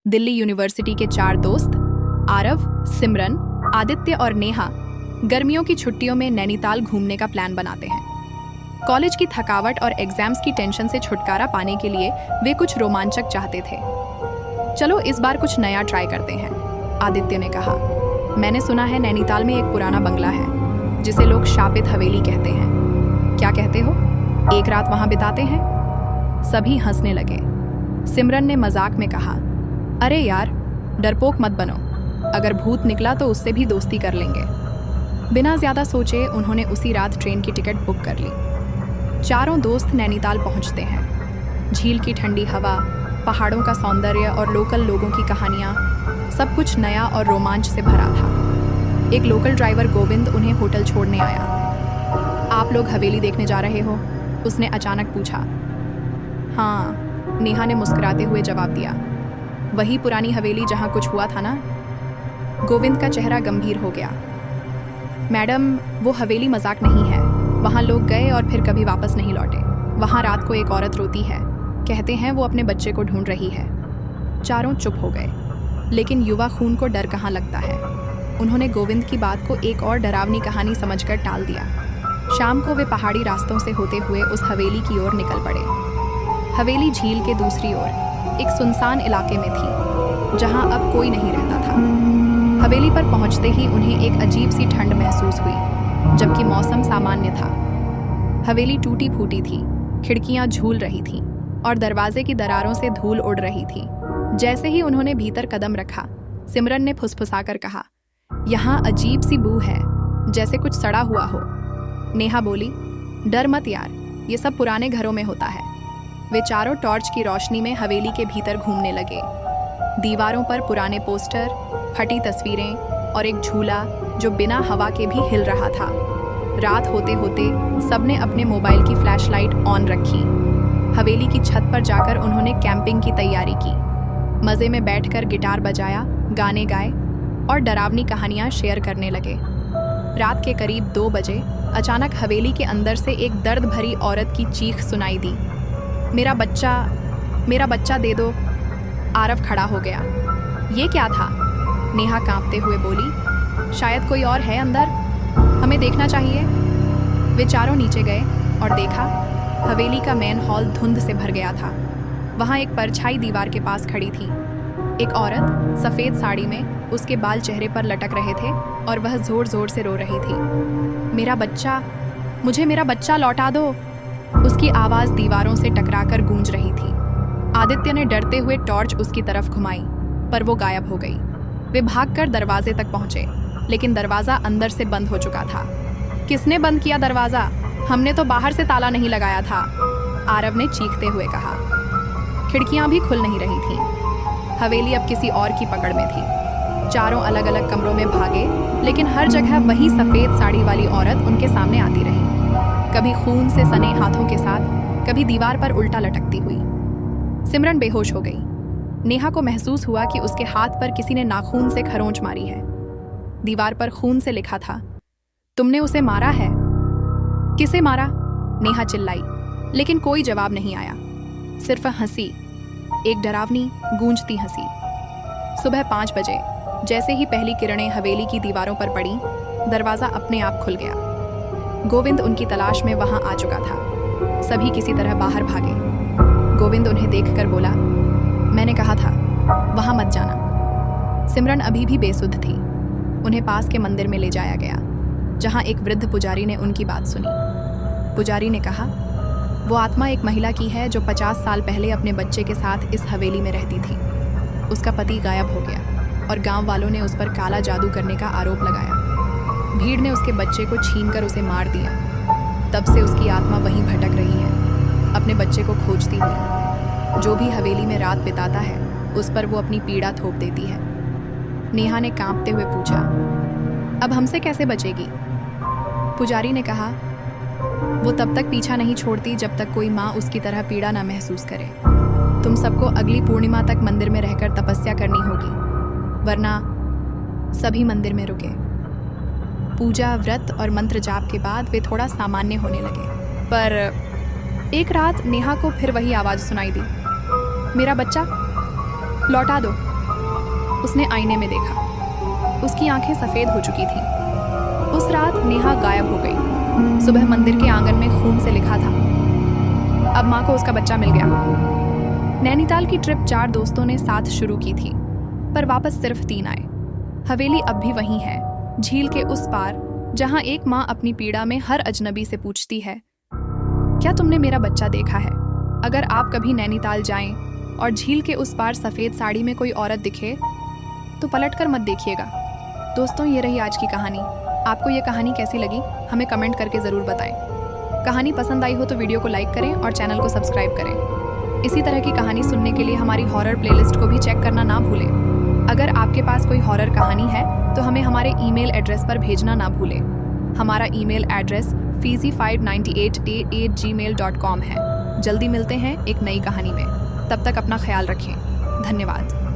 Delhi university के 4 दोस्त आरव, सिमरन, आदित्य और नेहा गर्मियों की छुट्टियों में नैनीताल घूमने का प्लान बनाते हैं। कॉलेज की थकावट और एग्जाम्स की टेंशन से छुटकारा पाने के लिए वे कुछ रोमांचक चाहते थे। चलो इस बार कुछ नया ट्राई करते हैं, आदित्य ने कहा। मैंने सुना है नैनीताल में एक पुराना बंगला है जिसे लोग शापित हवेली कहते हैं। क्या कहते हो, एक रात वहां बिताते हैं? सभी हंसने लगे। सिमरन ने मजाक में कहा, अरे यार, डरपोक मत बनो, अगर भूत निकला तो उससे भी दोस्ती कर लेंगे। बिना ज्यादा सोचे उन्होंने उसी रात ट्रेन की टिकट बुक कर ली। चारों दोस्त नैनीताल पहुंचते हैं। झील की ठंडी हवा, पहाड़ों का सौंदर्य और लोकल लोगों की कहानियां, सब कुछ नया और रोमांच से भरा था। एक लोकल ड्राइवर गोविंद उन्हें होटल छोड़ने आया। आप लोग हवेली देखने जा रहे हो? उसने अचानक पूछा। हाँ, नेहा ने मुस्कुराते हुए जवाब दिया। वही पुरानी हवेली जहां कुछ हुआ था ना? गोविंद का चेहरा गंभीर हो गया। मैडम, वो हवेली मजाक नहीं है। वहां लोग गए और फिर कभी वापस नहीं लौटे। वहां रात को एक औरत रोती है, कहते हैं वो अपने बच्चे को ढूंढ रही है। चारों चुप हो गए, लेकिन युवा खून को डर कहाँ लगता है। उन्होंने गोविंद की बात को एक और डरावनी कहानी समझकर टाल दिया। शाम को वे पहाड़ी रास्तों से होते हुए उस हवेली की ओर निकल पड़े। हवेली झील के दूसरी ओर एक सुनसान इलाके में थी, जहां अब कोई नहीं रहता था। हवेली पर पहुंचते ही उन्हें एक अजीब सी ठंड महसूस हुई, जबकि मौसम सामान्य था। हवेली टूटी फूटी थी, खिड़कियां झूल रही थीं और दरवाजे की दरारों से धूल उड़ रही थी। जैसे ही उन्होंने भीतर कदम रखा, सिमरन ने फुसफुसाकर कहा, यहाँ अजीब सी बू है, जैसे कुछ सड़ा हुआ हो। नेहा बोली, डर मत यार, ये सब पुराने घरों में होता है। वे चारों टॉर्च की रोशनी में हवेली के भीतर घूमने लगे। दीवारों पर पुराने पोस्टर, फटी तस्वीरें और एक झूला जो बिना हवा के भी हिल रहा था। रात होते होते सबने अपने मोबाइल की फ्लैशलाइट ऑन रखी। हवेली की छत पर जाकर उन्होंने कैंपिंग की तैयारी की। मज़े में बैठकर गिटार बजाया, गाने गाए और डरावनी कहानियां शेयर करने लगे। रात के करीब 2 बजे अचानक हवेली के अंदर से एक दर्द भरी औरत की चीख सुनाई दी। मेरा बच्चा दे दो। आरव खड़ा हो गया। ये क्या था? नेहा कांपते हुए बोली, शायद कोई और है अंदर, हमें देखना चाहिए। वे चारों नीचे गए और देखा, हवेली का मेन हॉल धुंध से भर गया था। वहाँ एक परछाई दीवार के पास खड़ी थी। एक औरत सफ़ेद साड़ी में, उसके बाल चेहरे पर लटक रहे थे और वह जोर जोर से रो रही थी। मुझे मेरा बच्चा लौटा दो। उसकी आवाज़ दीवारों से टकराकर गूंज रही थी। आदित्य ने डरते हुए टॉर्च उसकी तरफ घुमाई, पर वो गायब हो गई। वे भागकर दरवाजे तक पहुंचे, लेकिन दरवाज़ा अंदर से बंद हो चुका था। किसने बंद किया दरवाज़ा? हमने तो बाहर से ताला नहीं लगाया था, आरव ने चीखते हुए कहा। खिड़कियां भी खुल नहीं रही थीं। हवेली अब किसी और की पकड़ में थी। चारों अलग अलग कमरों में भागे, लेकिन हर जगह वही सफ़ेद साड़ी वाली औरत उनके सामने आती रही, कभी खून से सने हाथों के साथ, कभी दीवार पर उल्टा लटकती हुई। सिमरन बेहोश हो गई। नेहा को महसूस हुआ कि उसके हाथ पर किसी ने नाखून से खरोंच मारी है। दीवार पर खून से लिखा था, तुमने उसे मारा है। किसे मारा? नेहा चिल्लाई, लेकिन कोई जवाब नहीं आया, सिर्फ हंसी, एक डरावनी गूंजती हंसी। सुबह 5 बजे जैसे ही पहली किरणें हवेली की दीवारों पर पड़ी, दरवाज़ा अपने आप खुल गया। गोविंद उनकी तलाश में वहां आ चुका था। सभी किसी तरह बाहर भागे। गोविंद उन्हें देखकर बोला, मैंने कहा था वहां मत जाना। सिमरन अभी भी बेसुध थी। उन्हें पास के मंदिर में ले जाया गया, जहां एक वृद्ध पुजारी ने उनकी बात सुनी। पुजारी ने कहा, वो आत्मा एक महिला की है जो 50 साल पहले अपने बच्चे के साथ इस हवेली में रहती थी। उसका पति गायब हो गया और गांव वालों ने उस पर काला जादू करने का आरोप लगाया। भीड़ ने उसके बच्चे को छीनकर उसे मार दिया। तब से उसकी आत्मा वहीं भटक रही है, अपने बच्चे को खोजती हुई। जो भी हवेली में रात बिताता है, उस पर वो अपनी पीड़ा थोप देती है। नेहा ने कांपते हुए पूछा, अब हमसे कैसे बचेगी? पुजारी ने कहा, वो तब तक पीछा नहीं छोड़ती जब तक कोई माँ उसकी तरह पीड़ा ना महसूस करे। तुम सबको अगली पूर्णिमा तक मंदिर में रहकर तपस्या करनी होगी, वरना। सभी मंदिर में रुके। पूजा, व्रत और मंत्र जाप के बाद वे थोड़ा सामान्य होने लगे। पर एक रात नेहा को फिर वही आवाज़ सुनाई दी, मेरा बच्चा लौटा दो। उसने आईने में देखा। उसकी आंखें सफ़ेद हो चुकी थीं। उस रात नेहा गायब हो गई। सुबह मंदिर के आंगन में खून से लिखा था, अब माँ को उसका बच्चा मिल गया। नैनीताल की ट्रिप 4 दोस्तों ने साथ शुरू की थी, पर वापस सिर्फ 3 आए। हवेली अब भी वही है, झील के उस पार, जहां एक माँ अपनी पीड़ा में हर अजनबी से पूछती है, क्या तुमने मेरा बच्चा देखा है? अगर आप कभी नैनीताल जाएं और झील के उस पार सफ़ेद साड़ी में कोई औरत दिखे तो पलटकर मत देखिएगा। दोस्तों, ये रही आज की कहानी। आपको ये कहानी कैसी लगी हमें कमेंट करके ज़रूर बताएं। कहानी पसंद आई हो तो वीडियो को लाइक करें और चैनल को सब्सक्राइब करें। इसी तरह की कहानी सुनने के लिए हमारी हॉरर प्लेलिस्ट को भी चेक करना ना भूलें। अगर आपके पास कोई हॉरर कहानी है तो हमें हमारे ईमेल एड्रेस पर भेजना ना भूलें। हमारा ईमेल एड्रेस fizi598@gmail.com है। जल्दी मिलते हैं एक नई कहानी में। तब तक अपना ख्याल रखें। धन्यवाद।